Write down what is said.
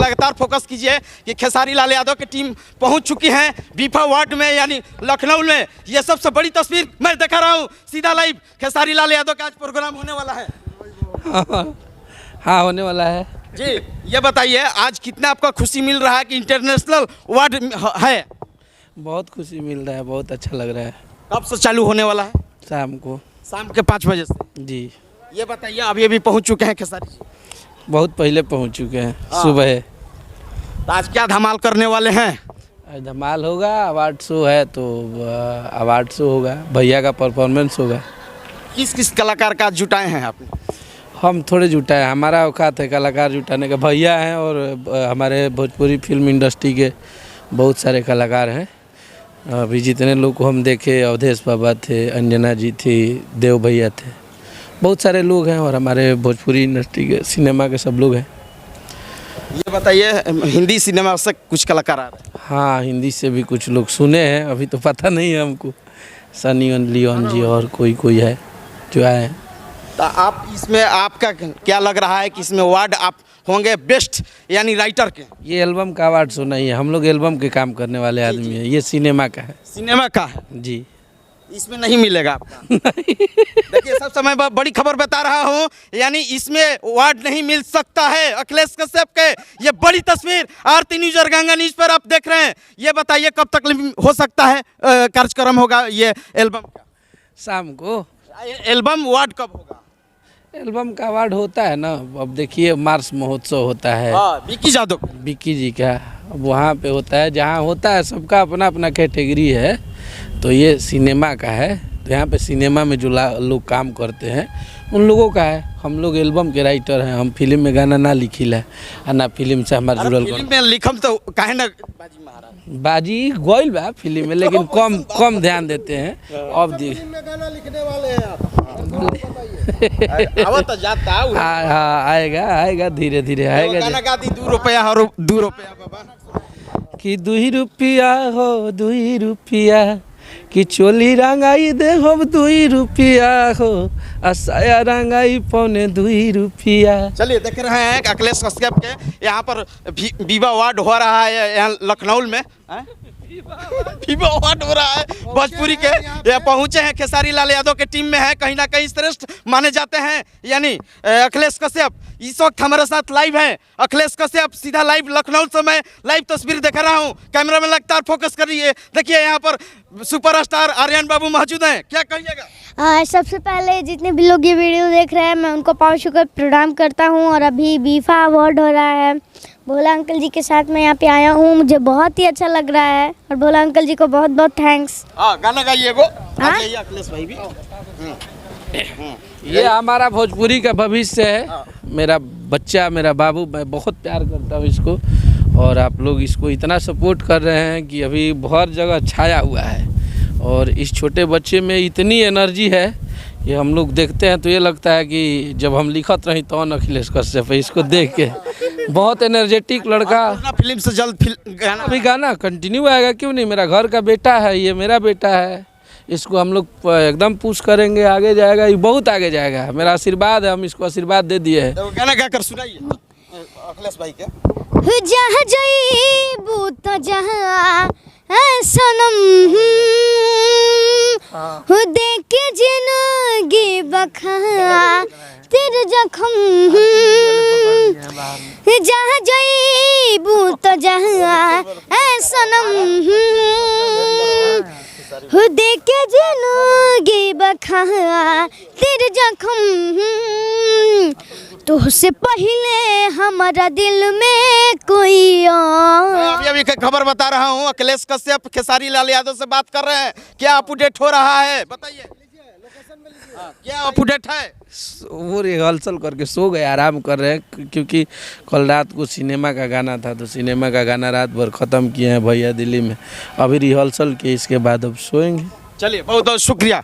लगातार फोकस कीजिए कि खेसारी लाल यादव की टीम पहुंच चुकी है बीफा वार्ड में यानी लखनऊ में। ये सबसे बड़ी तस्वीर मैं दिखा रहा हूं सीधा लाइव। खेसारी लाल यादव का आज प्रोग्राम होने वाला है। हाँ होने वाला है जी, ये बताइए आज कितना आपका खुशी मिल रहा है कि इंटरनेशनल वार्ड है? बहुत खुशी मिल रहा है, बहुत अच्छा लग रहा है। कब से चालू होने वाला है? शाम को। शाम के 5 बजे से। जी, ये बताइए अभी अभी पहुंच चुके हैं खेसारी जी? बहुत पहले पहुंच चुके हैं सुबह। तो आज क्या धमाल करने वाले हैं? आज धमाल होगा, अवार्ड शो है तो अवार्ड शो होगा, भैया का परफॉर्मेंस होगा। किस किस कलाकार का जुटाए हैं आपने? हम थोड़े जुटाए, हमारा औकात है कलाकार जुटाने का। भैया हैं और हमारे भोजपुरी फिल्म इंडस्ट्री के बहुत सारे कलाकार हैं। अभी जितने लोग को हम देखे, अवधेश बाबा थे, अंजना जी थी, देव भैया थे, बहुत सारे लोग हैं और हमारे भोजपुरी इंडस्ट्री के सिनेमा के सब लोग हैं। ये बताइए हिंदी सिनेमा से कुछ कलाकार आ रहे हैं? हाँ, हिंदी से भी कुछ लोग सुने हैं, अभी तो पता नहीं है हमको। सनी लियोन जी और कोई है जो आए हैं। तो आप इसमें आपका क्या लग रहा है कि इसमें वार्ड आप होंगे बेस्ट यानी राइटर के? ये एल्बम का अवार्ड शो नहीं है, हम लोग एल्बम के काम करने वाले आदमी हैं। ये सिनेमा का है। सिनेमा का है जी, इसमें नहीं मिलेगा आपका। देखिए सब समय बड़ी खबर बता रहा हूँ, यानी इसमें वार्ड नहीं मिल सकता है अखिलेश कश्यप के। ये बड़ी तस्वीर आरती न्यूज और गंगा न्यूज पर आप देख रहे हैं। ये बताइए कब तक हो सकता है कार्यक्रम होगा ये एल्बम का? शाम को। एल्बम वार्ड कब होगा? एल्बम का अवार्ड होता है ना, अब देखिए मार्च महोत्सव होता है विक्की जादव, विक्की जी का, अब वहाँ पे होता है। जहाँ होता है सबका अपना अपना कैटेगरी है, तो ये सिनेमा का है, तो यहाँ पे सिनेमा में जो लोग काम करते हैं उन लोगों का है। हम लोग एल्बम के राइटर हैं, हम फिल्म में गाना ना लिखिला और ना फिल्म से हमारा जुड़ल। फिल्म में लिखम तो काहे ना बाजी गोइल बा फिल्म में, लेकिन कम ध्यान देते हैं। अब में गाना लिखने वाले हैं आप? तो जाता हाँ आएगा धीरे धीरे आएगा। गाना गाती 2 रुपया और 2 रुपया बाबा कि 2 रुपया हो 2 रुपया, कि चोली रंगाई दे हम 2 रुपया हो, असाया रंगाई 2.25 रुपया। चलिए देख रहे हैं अखिलेश कश्यप के यहाँ पर विवा वार्ड हो रहा है यहाँ लखनऊ में। विवा वार्ड हो रहा है भोजपुरी के। ये पहुंचे हैं खेसारी लाल यादव के टीम में है, कहीं ना कहीं श्रेष्ठ माने जाते हैं यानी अखिलेश कश्यप। इस वक्त हमारे साथ लाइव हैं अखिलेश कश्यप, सीधा लाइव लखनऊ से मैं लाइव तस्वीर दिखा रहा हूं। कैमरा में लगातार फोकस करिए। देखिए यहाँ पर सुपरस्टार आर्यन बाबू मौजूद हैं, क्या कहिएगा? सबसे पहले जितने भी लोग ये वीडियो देख रहे हैं मैं उनको पाँव छूकर प्रणाम करता हूँ। और अभी बीफा अवार्ड हो रहा है, भोला अंकल जी के साथ मैं यहाँ पे आया हूँ, मुझे बहुत ही अच्छा लग रहा है और भोला अंकल जी को बहुत बहुत थैंक्स। गाना गाइए गो अखिलेश भाई भी। ये हमारा भोजपुरी का भविष्य है, मेरा बच्चा, मेरा बाबू, मैं बहुत प्यार करता हूँ इसको। और आप लोग इसको इतना सपोर्ट कर रहे हैं कि अभी हर जगह छाया हुआ है। और इस छोटे बच्चे में इतनी एनर्जी है, ये हम लोग देखते हैं तो ये लगता है कि जब हम लिखत रही तो अखिलेश कश्यप है। इसको देख के बहुत एनर्जेटिक लड़का। फिल्म से जल्द गाना अभी गाना कंटिन्यू आएगा, क्यों नहीं। मेरा घर का बेटा है, ये मेरा बेटा है, इसको हम लोग एकदम पुश करेंगे, आगे जाएगा, ये बहुत आगे जाएगा। मेरा आशीर्वाद है, हम इसको आशीर्वाद दे दिए हैं। तो गाना गा कर सुनाइए अखिलेश भाई के। जहाँ जईबू तो जहाँ सनम देख के जिंदगी बखा तेरे जखम, जहाँ जईबू तो जहाँ सनम देख के जिंदगी बखा तेरे जखम, तुझसे पहले हमारा दिल में कोई और। अभी खबर बता रहा हूँ अखिलेश कश्यप खेसारी लाल यादव से बात कर रहे हैं। क्या अपडेट हो रहा है बताइए? क्या अपडेट है? वो रिहर्सल करके सो गए, आराम कर रहे हैं, क्योंकि कल रात को सिनेमा का गाना था, तो सिनेमा का गाना रात भर ख़त्म किए हैं भैया दिल्ली में। अभी रिहर्सल किए, इसके बाद अब सोएंगे। चलिए बहुत बहुत शुक्रिया।